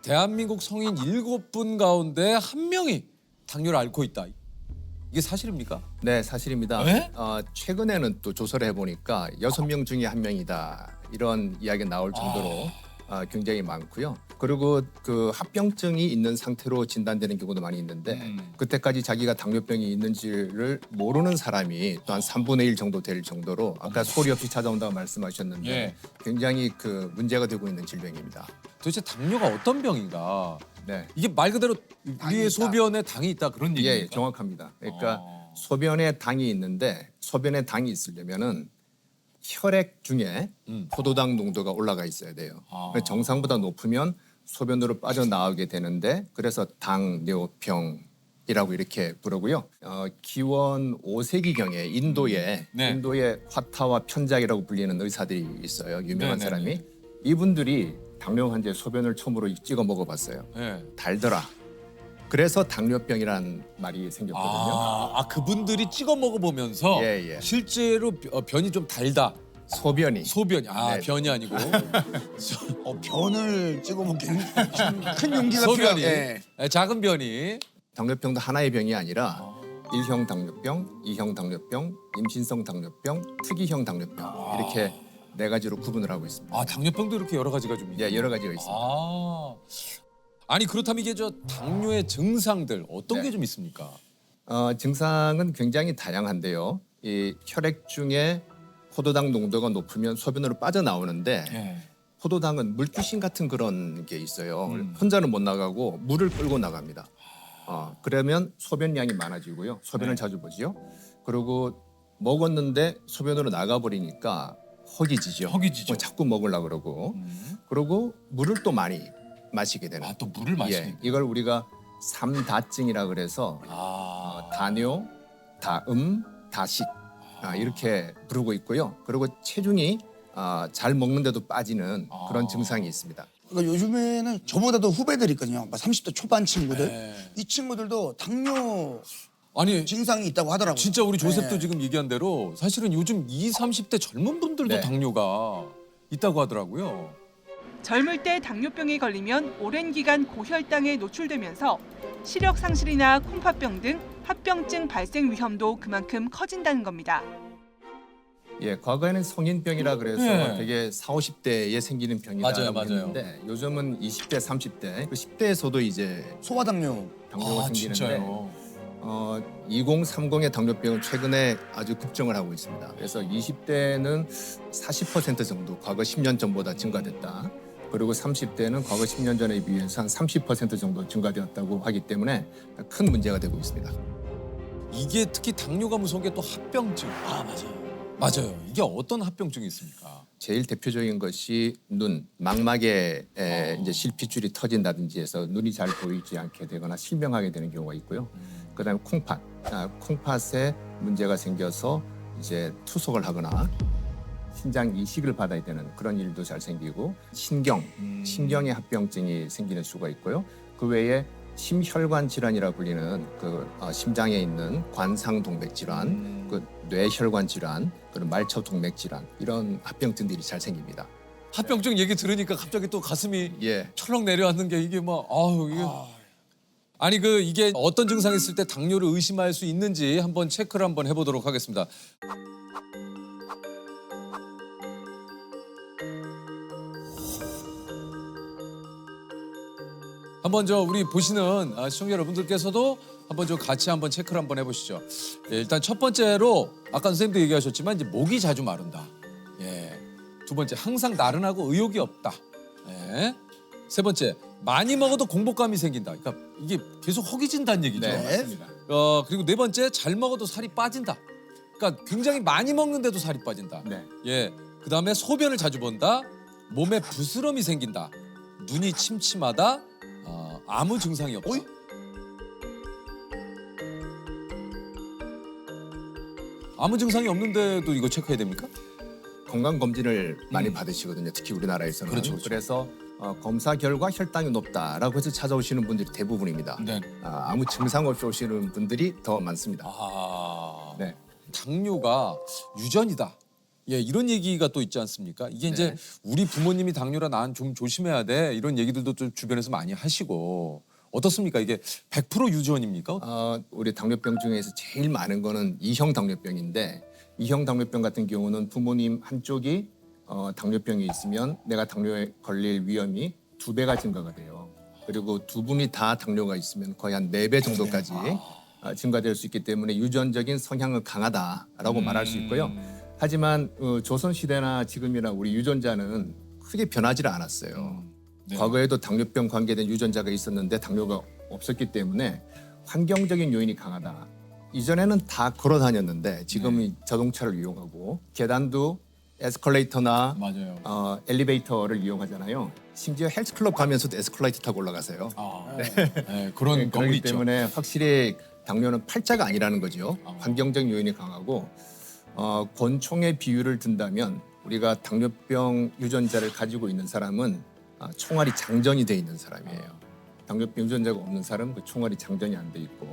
대한민국 성인 7분 가운데 1명이 당뇨를 앓고 있다. 이게 사실입니까? 네, 사실입니다. 네? 최근에는 또 조사를 해보니까 6명 중에 1명이다 이런 이야기가 나올 정도로 굉장히 많고요. 그리고 그 합병증이 있는 상태로 진단되는 경우도 많이 있는데 그때까지 자기가 당뇨병이 있는지를 모르는 사람이 또 한 3분의 1 정도 될 정도로 아까 소리 없이 찾아온다고 말씀하셨는데 예. 굉장히 그 문제가 되고 있는 질병입니다. 도대체 당뇨가 어떤 병인가? 네. 이게 말 그대로 우리의 있다. 소변에 당이 있다 그런 예, 얘기입니까? 정확합니다. 그러니까 소변에 당이 있는데 소변에 당이 있으려면은 혈액 중에 포도당 농도가 올라가 있어야 돼요. 그래서 정상보다 높으면 소변으로 빠져나오게 되는데 그래서 당뇨병이라고 이렇게 부르고요. 기원 5세기경에 인도에 화타와 편작이라고 불리는 의사들이 있어요. 유명한 네네네. 사람이. 이분들이 당뇨 환자의 소변을 처음으로 찍어 먹어봤어요. 예. 달더라. 그래서 당뇨병이라는 말이 생겼거든요. 그분들이 찍어 먹어보면서 예, 예. 실제로 변이 좀 달다. 소변이. 소변이 네. 변이 아니고 변을 찍어 먹기는 큰 용기가 소변이 필요해요. 예. 작은 변이. 당뇨병도 하나의 병이 아니라 1형 당뇨병, 2형 당뇨병, 임신성 당뇨병, 특이형 당뇨병 이렇게 네 가지로 구분을 하고 있습니다. 당뇨병도 이렇게 여러 가지가 좀 있네요. 예, 여러 가지가 있습니다. 아니 그렇다면 이게 저 당뇨의 증상들 어떤 네. 게 좀 있습니까? 증상은 굉장히 다양한데요. 이 혈액 중에 포도당 농도가 높으면 소변으로 빠져나오는데 예. 포도당은 물귀신 같은 그런 게 있어요. 혼자는 못 나가고 물을 끌고 나갑니다. 그러면 소변량이 많아지고요. 소변을 자주 보지요. 그리고 먹었는데 소변으로 나가버리니까 허기지죠. 허기지죠. 자꾸 먹으려고 그러고. 그리고 물을 또 많이 마시게 되는. 또 물을 예, 이걸 우리가 삼다증이라 그래서 다뇨, 다음, 다식 이렇게 부르고 있고요. 그리고 체중이 잘 먹는데도 빠지는 그런 증상이 있습니다. 그러니까 요즘에는 저보다도 후배들이 있거든요. 막 30대 초반 친구들. 네. 이 친구들도 당뇨 아니 증상이 있다고 하더라고요. 진짜 우리 조셉도 네. 지금 얘기한 대로 사실은 요즘 20, 30대 젊은 분들도 네. 당뇨가 있다고 하더라고요. 젊을 때 당뇨병에 걸리면 오랜 기간 고혈당에 노출되면서 시력 상실이나 콩팥병 등 합병증 발생 위험도 그만큼 커진다는 겁니다. 예, 과거에는 성인병이라 그래서 네. 되게 40, 50대에 생기는 병이라고 맞아요, 맞아요. 했는데 요즘은 20대, 30대, 그 10대에서도 이제 소아당뇨. 당뇨가 생기는데 진짜요? 2030의 당뇨병은 최근에 아주 급증을 하고 있습니다. 그래서 20대는 40% 정도 과거 10년 전보다 증가됐다. 그리고 30대는 과거 10년 전에 비해서 한 30% 정도 증가되었다고 하기 때문에 큰 문제가 되고 있습니다. 이게 특히 당뇨가 무서운 게 또 합병증. 맞아요. 맞아요. 이게 어떤 합병증이 있습니까? 제일 대표적인 것이 눈, 망막에 이제 실핏줄이 터진다든지 해서 눈이 잘 보이지 않게 되거나 실명하게 되는 경우가 있고요. 그다음에 콩팥, 콩팥에 문제가 생겨서 이제 투석을 하거나 신장 이식을 받아야 되는 그런 일도 잘 생기고 신경의 합병증이 생기는 수가 있고요. 그 외에 심혈관 질환이라 불리는 그 심장에 있는 관상 동맥 질환, 그 뇌혈관 질환, 그리고 말초 동맥 질환 이런 합병증들이 잘 생깁니다. 합병증 얘기 들으니까 갑자기 또 가슴이 예. 철렁 내려앉는 게 이게 막 이게 아니 이게 어떤 증상이 있을 때 당뇨를 의심할 수 있는지 한번 체크를 한번 해보도록 하겠습니다. 한번 우리 보시는 시청자 여러분들께서도 한번 같이 한번 체크를 한번 해보시죠. 예, 일단 첫 번째로 아까 선생님도 얘기하셨지만 이제 목이 자주 마른다. 예. 두 번째 항상 나른하고 의욕이 없다. 예. 세 번째 많이 먹어도 공복감이 생긴다. 그러니까 이게 계속 허기진다는 얘기죠. 네. 맞습니다. 그리고 네 번째 잘 먹어도 살이 빠진다. 그러니까 굉장히 많이 먹는데도 살이 빠진다. 네. 예. 그다음에 소변을 자주 본다. 몸에 부스럼이 생긴다. 눈이 침침하다. 아무 증상이 없다. 어이? 아무 증상이 없는데도 이거 체크해야 됩니까? 건강 검진을 많이 받으시거든요. 특히 우리나라에서는. 그렇죠, 그렇죠. 그래서 검사 결과 혈당이 높다라고 해서 찾아오시는 분들이 대부분입니다. 네. 아무 증상 없이 오시는 분들이 더 많습니다. 아. 네. 당뇨가 유전이다. 예, 이런 얘기가 또 있지 않습니까? 이게 이제 우리 부모님이 당뇨라 난 좀 조심해야 돼 이런 얘기들도 좀 주변에서 많이 하시고 어떻습니까? 이게 100% 유전입니까? 우리 당뇨병 중에서 제일 많은 거는 2형 당뇨병인데 2형 당뇨병 같은 경우는 부모님 한쪽이 당뇨병이 있으면 내가 당뇨에 걸릴 위험이 2배가 증가가 돼요. 그리고 두 분이 다 당뇨가 있으면 거의 한 4배 정도까지 증가될 수 있기 때문에 유전적인 성향은 강하다라고 말할 수 있고요. 하지만 조선시대나 지금이나 우리 유전자는 크게 변하지 않았어요. 과거에도 당뇨병 관계된 유전자가 있었는데 당뇨가 없었기 때문에 환경적인 요인이 강하다. 이전에는 다 걸어 다녔는데 지금은 자동차를 이용하고 계단도 에스컬레이터나 맞아요. 엘리베이터를 이용하잖아요. 심지어 헬스클럽 가면서도 에스컬레이터 타고 올라가세요. 네, 그런 건물 그렇기 있죠. 때문에 확실히 당뇨는 팔자가 아니라는 거죠. 환경적 요인이 강하고 권총의 비율을 든다면 우리가 당뇨병 유전자를 가지고 있는 사람은 총알이 장전이 돼 있는 사람이에요. 당뇨병 유전자가 없는 사람은 그 총알이 장전이 안 돼 있고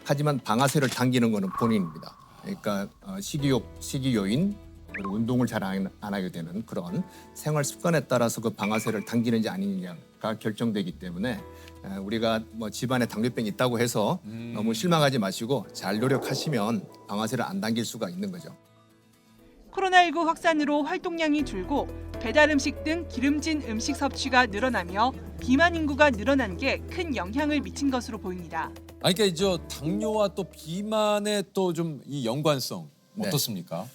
하지만 방아쇠를 당기는 거는 본인입니다. 그러니까 식이욕, 식이요인 그리고 운동을 잘 안 하게 되는 그런 생활 습관에 따라서 그 방아쇠를 당기는지 아니느냐가 결정되기 때문에 우리가 뭐 집안에 당뇨병이 있다고 해서 너무 실망하지 마시고 잘 노력하시면 방아쇠를 안 당길 수가 있는 거죠. 코로나19 확산으로 활동량이 줄고 배달 음식 등 기름진 음식 섭취가 늘어나며 비만 인구가 늘어난 게 큰 영향을 미친 것으로 보입니다. 아니 그러니까 이제 당뇨와 또 비만의 또 좀 이 연관성 네. 어떻습니까?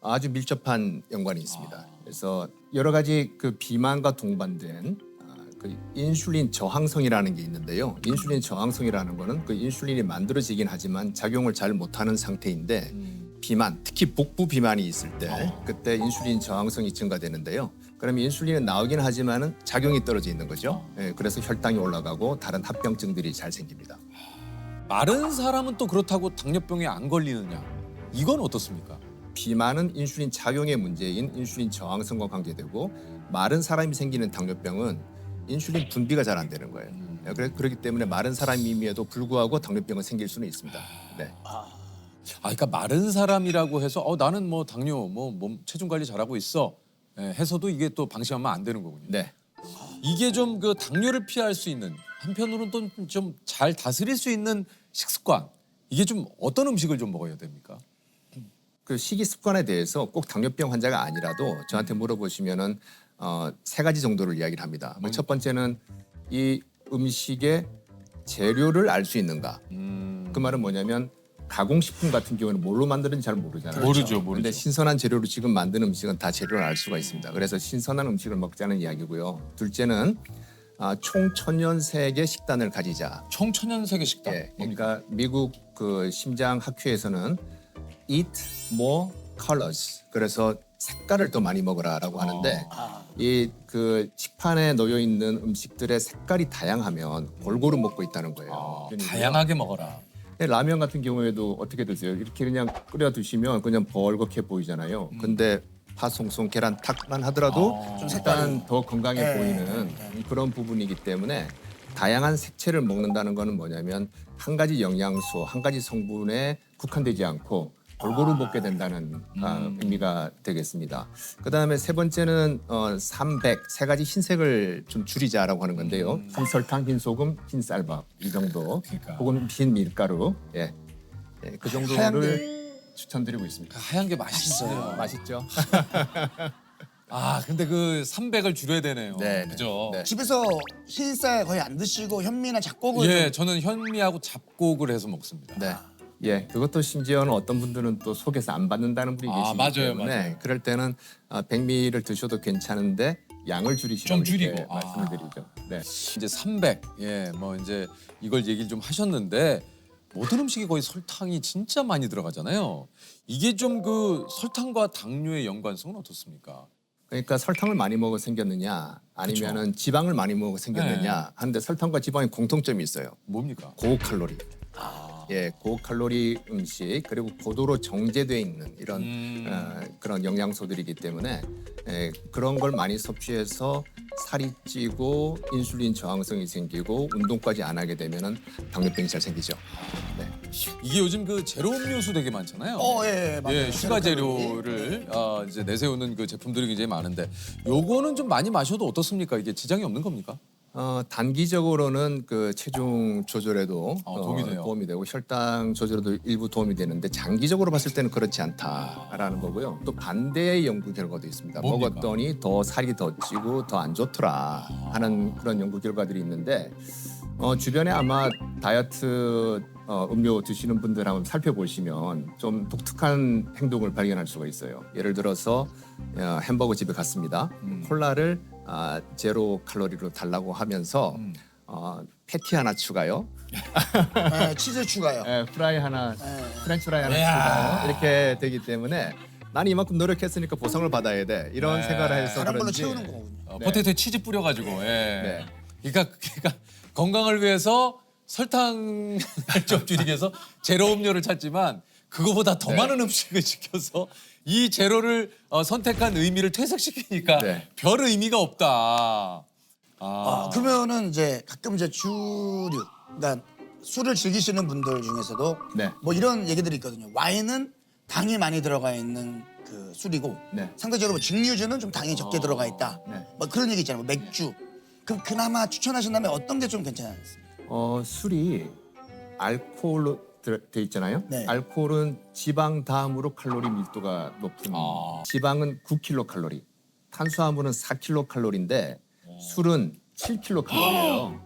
아주 밀접한 연관이 있습니다. 그래서 여러 가지 그 비만과 동반된 그 인슐린 저항성이라는 게 있는데요. 인슐린 저항성이라는 거는 그 인슐린이 만들어지긴 하지만 작용을 잘 못하는 상태인데 비만, 특히 복부 비만이 있을 때 그때 인슐린 저항성이 증가되는데요. 그러면 인슐린은 나오긴 하지만은 작용이 떨어져 있는 거죠. 예, 그래서 혈당이 올라가고 다른 합병증들이 잘 생깁니다. 마른 사람은 또 그렇다고 당뇨병에 안 걸리느냐? 이건 어떻습니까? 비만은 인슐린 작용의 문제인 인슐린 저항성과 관계되고 마른 사람이 생기는 당뇨병은 인슐린 분비가 잘 안 되는 거예요. 그렇기 때문에 마른 사람임에도 불구하고 당뇨병은 생길 수는 있습니다. 네. 그러니까 마른 사람이라고 해서 나는 뭐 당뇨, 뭐 몸 체중 관리 잘하고 있어 해서도 이게 또 방심하면 안 되는 거군요. 네. 이게 좀 그 당뇨를 피할 수 있는 한편으로는 또 좀 잘 다스릴 수 있는 식습관 이게 좀 어떤 음식을 좀 먹어야 됩니까? 그 식이 습관에 대해서 꼭 당뇨병 환자가 아니라도 저한테 물어보시면은 3가지 정도를 이야기를 합니다. 첫 번째는 이 음식의 재료를 알 수 있는가. 그 말은 뭐냐면 가공식품 같은 경우는 뭘로 만드는지 잘 모르잖아요. 모르죠. 그런데 신선한 재료로 지금 만든 음식은 다 재료를 알 수가 있습니다. 그래서 신선한 음식을 먹자는 이야기고요. 둘째는 총천연색의 식단을 가지자. 청천연세계 식단. 예, 그러니까 미국 그 심장 학회에서는 eat more colors. 그래서 색깔을 더 많이 먹으라라고 하는데 이 그 식판에 놓여 있는 음식들의 색깔이 다양하면 골고루 먹고 있다는 거예요. 다양하게 먹어라. 라면 같은 경우에도 어떻게 드세요? 이렇게 그냥 끓여 드시면 그냥 벌겋게 보이잖아요. 근데 파송송 계란 탁만 하더라도 약간 더 건강해 보이는 그런 부분이기 때문에 다양한 색채를 먹는다는 거는 뭐냐면 한 가지 영양소, 한 가지 성분에 국한되지 않고 골고루 먹게 된다는 의미가 되겠습니다. 그다음에 세 번째는 삼백, 3가지 흰색을 좀 줄이자라고 하는 건데요. 흰설탕, 흰소금, 흰쌀밥 이 정도, 그러니까. 혹은 흰 밀가루, 그 정도를 추천드리고 있습니다. 하얀 게 맛있어요. 맛있죠? 근데 그 300을 줄여야 되네요. 네, 그죠? 네. 집에서 흰쌀 거의 안 드시고 현미나 잡곡을 예, 저는 현미하고 잡곡을 해서 먹습니다. 네. 예, 그것도 심지어는 어떤 분들은 또 속에서 안 받는다는 분이 계시기 맞아요, 때문에 맞아요. 그럴 때는 백미를 드셔도 괜찮은데 양을 줄이시라고 좀 줄이고. 이렇게 말씀을 드리죠. 네. 이제 300, 뭐 이제 이걸 얘기를 좀 하셨는데 모든 음식에 거의 설탕이 진짜 많이 들어가잖아요. 이게 좀 그 설탕과 당뇨의 연관성은 어떻습니까? 그러니까 설탕을 많이 먹어 생겼느냐 아니면은 지방을 많이 먹어 생겼느냐 하는데 설탕과 지방의 공통점이 있어요. 뭡니까? 고칼로리. 예, 고칼로리 음식 그리고 고도로 정제돼 있는 이런 그런 영양소들이기 때문에 그런 걸 많이 섭취해서 살이 찌고 인슐린 저항성이 생기고 운동까지 안 하게 되면은 당뇨병이 잘 생기죠. 네. 이게 요즘 그 제로 음료수 되게 많잖아요. 예, 맞아요. 예, 슈가 재료를 이제 내세우는 그 제품들이 굉장히 많은데 요거는 좀 많이 마셔도 어떻습니까? 이게 지장이 없는 겁니까? 단기적으로는 그 체중 조절에도 도움이 돼요. 도움이 되고 혈당 조절에도 일부 도움이 되는데 장기적으로 봤을 때는 그렇지 않다라는 거고요. 또 반대의 연구 결과도 있습니다. 뭡니까? 먹었더니 더 살이 더 찌고 더 안 좋더라 하는 그런 연구 결과들이 있는데 주변에 아마 다이어트 음료 드시는 분들 한번 살펴보시면 좀 독특한 행동을 발견할 수가 있어요. 예를 들어서 햄버거 집에 갔습니다. 콜라를 제로 칼로리로 달라고 하면서 패티 하나 추가요. 치즈 추가요. 프라이 하나, 프렌치 프라이 하나 추가요. 이렇게 되기 때문에 나는 이만큼 노력했으니까 보상을 받아야 돼. 이런 생각을 해서 다른 걸로 그런지 채우는 거군요. 포테이토에 치즈 뿌려가지고. 예. 네. 그러니까 건강을 위해서 설탕을 좀 줄이기 위해서 제로 음료를 찾지만 그거보다 더 많은 음식을 시켜서 이 제로를 선택한 의미를 퇴색시키니까 네. 별 의미가 없다. 그러면은 이제 가끔 이제 주류, 그러니까 술을 즐기시는 분들 중에서도 네. 뭐 이런 얘기들이 있거든요. 와인은 당이 많이 들어가 있는 그 술이고 네. 상대적으로 뭐 증류주는 좀 당이 적게 들어가 있다. 네. 뭐 그런 얘기 있잖아요. 뭐 맥주. 그럼 그나마 추천하신다면 어떤 게 좀 괜찮습니까? 술이 알코올로 돼 있잖아요. 네. 알코올은 지방 다음으로 칼로리 밀도가 높은 지방은 9kcal, 탄수화물은 4kcal인데 술은 7kcal예요.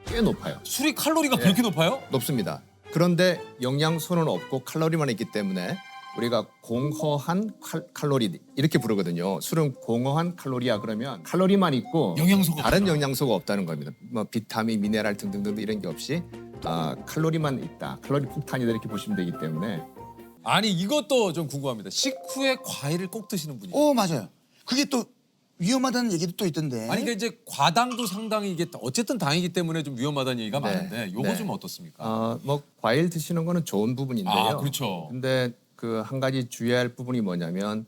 꽤 높아요. 술이 칼로리가 그렇게 높아요? 높습니다. 그런데 영양소는 없고 칼로리만 있기 때문에 우리가 공허한 칼로리 이렇게 부르거든요. 술은 공허한 칼로리야 그러면 칼로리만 있고 영양소가 다른 영양소가 없다는 겁니다. 뭐 비타민, 미네랄 등등등 이런 게 없이 칼로리만 있다. 칼로리 폭탄이다 이렇게 보시면 되기 때문에 아니 이것도 좀 궁금합니다. 식후에 과일을 꼭 드시는 분이. 맞아요. 그게 또 위험하다는 얘기도 또 있던데. 아니 그러니까 이제 과당도 상당히 이게 어쨌든 당이기 때문에 좀 위험하다는 얘기가 네. 많은데 요거 네. 좀 어떻습니까? 뭐 과일 드시는 거는 좋은 부분인데요. 그렇죠. 근데 그 한 가지 주의할 부분이 뭐냐면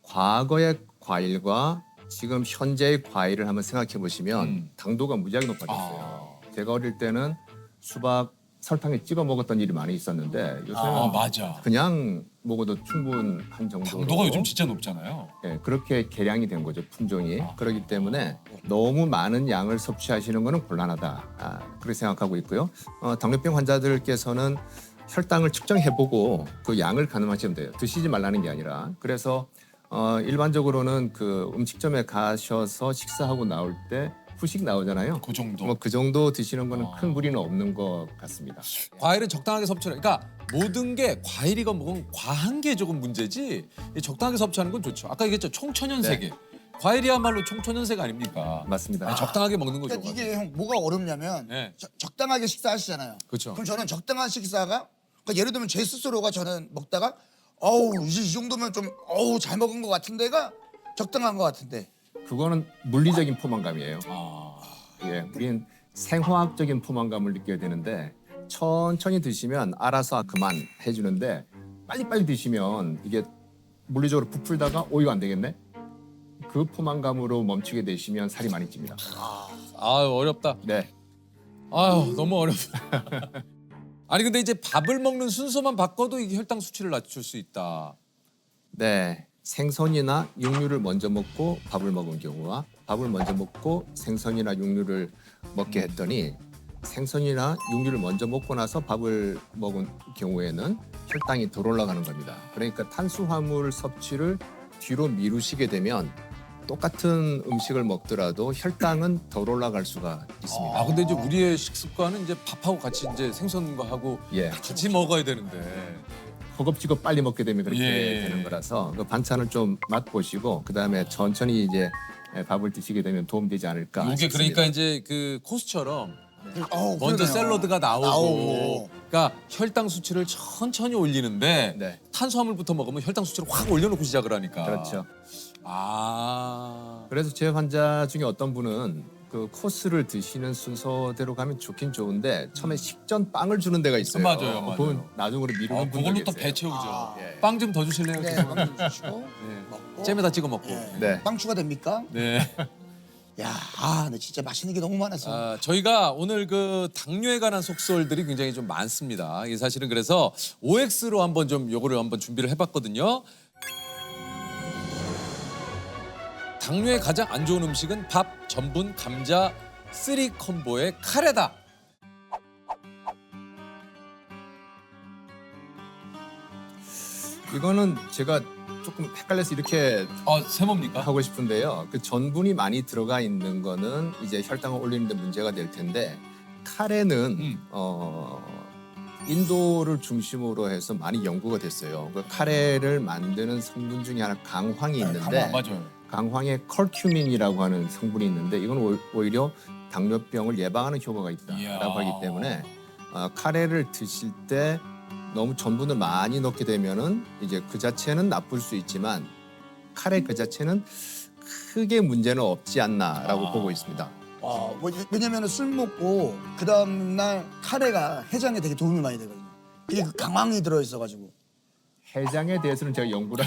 과거의 과일과 지금 현재의 과일을 한번 생각해 보시면 당도가 무지하게 높아졌어요. 제가 어릴 때는 수박 설탕에 찍어 먹었던 일이 많이 있었는데 요새는 맞아. 그냥 먹어도 충분한 정도로 당도가 요즘 진짜 높잖아요. 예, 그렇게 개량이 된 거죠 품종이. 그렇기 때문에 너무 많은 양을 섭취하시는 것은 곤란하다. 그렇게 생각하고 있고요. 당뇨병 환자들께서는 혈당을 측정해보고 그 양을 가늠하시면 돼요. 드시지 말라는 게 아니라. 그래서 일반적으로는 그 음식점에 가셔서 식사하고 나올 때 후식 나오잖아요. 그 정도. 뭐 그 정도 드시는 거는 큰 무리는 없는 것 같습니다. 과일은 적당하게 섭취를. 그러니까 모든 게 과일이건 뭐건 과한 게 조금 문제지. 이 적당하게 섭취하는 건 좋죠. 아까 얘기했죠. 총천연세계. 과일이야말로 총천연세가 아닙니까? 맞습니다. 적당하게 먹는 거죠. 그러니까 이게 형 뭐가 어렵냐면 네. 적당하게 식사하시잖아요. 그렇죠. 그럼 저는 적당한 식사가 그러니까 예를 들면 제 스스로가 저는 먹다가 이제 이 정도면 좀 잘 먹은 것 같은데가 적당한 것 같은데. 그거는 물리적인 포만감이에요. 아, 예, 우리는 생화학적인 포만감을 느껴야 되는데 천천히 드시면 알아서 그만 해주는데 빨리빨리 드시면 이게 물리적으로 부풀다가 이거 안 되겠네? 그 포만감으로 멈추게 되시면 살이 많이 찝니다. 어렵다. 네, 아유 너무 어렵다. 아니 근데 이제 밥을 먹는 순서만 바꿔도 이게 혈당 수치를 낮출 수 있다. 네. 생선이나 육류를 먼저 먹고 밥을 먹은 경우와 밥을 먼저 먹고 생선이나 육류를 먹게 했더니 생선이나 육류를 먼저 먹고 나서 밥을 먹은 경우에는 혈당이 덜 올라가는 겁니다. 그러니까 탄수화물 섭취를 뒤로 미루시게 되면 똑같은 음식을 먹더라도 혈당은 덜 올라갈 수가 있습니다. 근데 이제 우리의 식습관은 이제 밥하고 같이 이제 생선과 하고 예. 같이 먹어야 되는데. 허겁지겁 빨리 먹게 되면 그렇게 예. 되는 거라서 그 반찬을 좀 맛보시고 그다음에 천천히 이제 밥을 드시게 되면 도움되지 않을까 이게 싶습니다. 그러니까 이제 그 코스처럼 그러네요. 먼저 샐러드가 나오고, 나오고. 그러니까 혈당 수치를 천천히 올리는데 네. 탄수화물부터 먹으면 혈당 수치를 확 올려놓고 시작을 하니까. 그렇죠. 아. 그래서 제 환자 중에 어떤 분은 그 코스를 드시는 순서대로 가면 좋긴 좋은데 처음에 식전 빵을 주는 데가 있어요. 맞아요, 맞아요. 그건 나중으로 미루는 분들 그걸로 또 계세요. 배 채우죠. 아. 예. 빵 좀 더 주실래요? 네, 죄송합니다. 빵 주시고 네. 먹고. 잼에다 찍어 먹고. 예. 네. 빵 추가됩니까? 네. 야, 근데 진짜 맛있는 게 너무 많아서. 저희가 오늘 그 당뇨에 관한 속설들이 굉장히 좀 많습니다. 이 사실은 그래서 OX로 한번 좀 요거를 한번 준비를 해봤거든요. 당뇨에 가장 안 좋은 음식은 밥, 전분, 감자, 쓰리 콤보의 카레다. 이거는 제가 조금 헷갈려서 이렇게 세모입니까? 하고 싶은데요. 그 전분이 많이 들어가 있는 거는 이제 혈당을 올리는 데 문제가 될 텐데 카레는 인도를 중심으로 해서 많이 연구가 됐어요. 그 카레를 만드는 성분 중에 하나 강황이 있는데 맞아요. 강황에 컬큐민이라고 하는 성분이 있는데 이건 오히려 당뇨병을 예방하는 효과가 있다라고 이야. 하기 때문에 카레를 드실 때 너무 전분을 많이 넣게 되면은 이제 그 자체는 나쁠 수 있지만 카레 그 자체는 크게 문제는 없지 않나라고 보고 있습니다. 왜냐면 술 먹고 그 다음날 카레가 해장에 되게 도움이 많이 되거든요. 그게 그 강황이 들어있어가지고. 해장에 대해서는 제가 연구를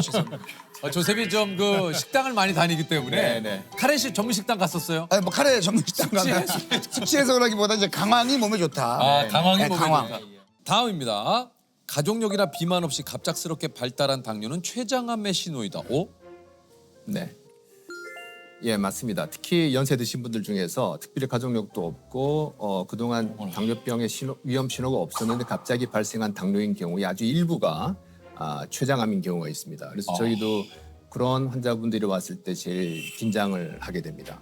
죄송합니다. 조셉이 좀 그 식당을 많이 다니기 때문에 네네. 카레식 전문 식당 갔었어요? 뭐 카레 전문 식당 가면 숙취해서 그러기보다 이제 강황이 몸에 좋다. 당황이 네, 몸에 당황. 좋다. 다음입니다. 가족력이나 비만 없이 갑작스럽게 발달한 당뇨는 췌장암의 신호이다. 오? 네. 예, 맞습니다. 특히 연세 드신 분들 중에서 특별히 가족력도 없고 그동안 당뇨병의 위험 신호가 없었는데 갑자기 발생한 당뇨인 경우에 아주 일부가 췌장암인 경우가 있습니다. 그래서 저희도 그런 환자분들이 왔을 때 제일 긴장을 하게 됩니다.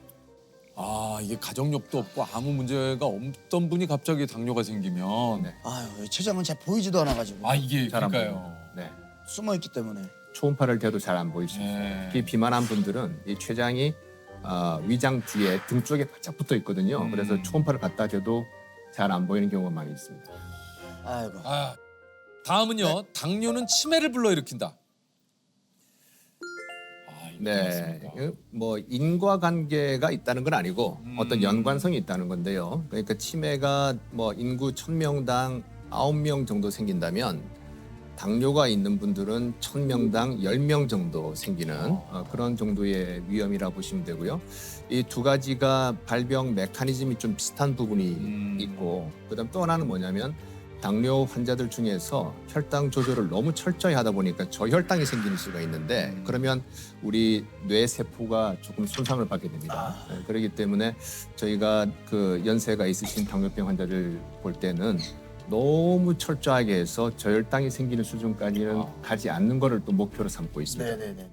이게 가족력도 없고 아무 문제가 없던 분이 갑자기 당뇨가 생기면 네. 췌장은 잘 보이지도 않아가지고 이게 잘 안 그러니까요. 보여요. 네. 숨어있기 때문에. 초음파를 대도 잘 안 보일 수 있어요. 네. 특히 비만한 분들은 이 췌장이 위장 뒤에 등 쪽에 바짝 붙어 있거든요. 그래서 초음파를 갖다 대도 잘 안 보이는 경우가 많이 있습니다. 아이고. 다음은요. 당뇨는 치매를 불러일으킨다. 네, 뭐 인과관계가 있다는 건 아니고 어떤 연관성이 있다는 건데요. 그러니까 치매가 뭐 인구 1000명당 9명 정도 생긴다면 당뇨가 있는 분들은 1000명당 10명 정도 생기는 그런 정도의 위험이라 보시면 되고요. 이 두 가지가 발병 메커니즘이 좀 비슷한 부분이 있고 그다음 또 하나는 뭐냐면 당뇨 환자들 중에서 혈당 조절을 너무 철저히 하다 보니까 저혈당이 생길 수가 있는데 그러면 우리 뇌 세포가 조금 손상을 받게 됩니다. 네, 그렇기 때문에 저희가 그 연세가 있으신 당뇨병 환자들 볼 때는 너무 철저하게 해서 저혈당이 생기는 수준까지는 가지 않는 거를 또 목표로 삼고 있습니다. 네네네.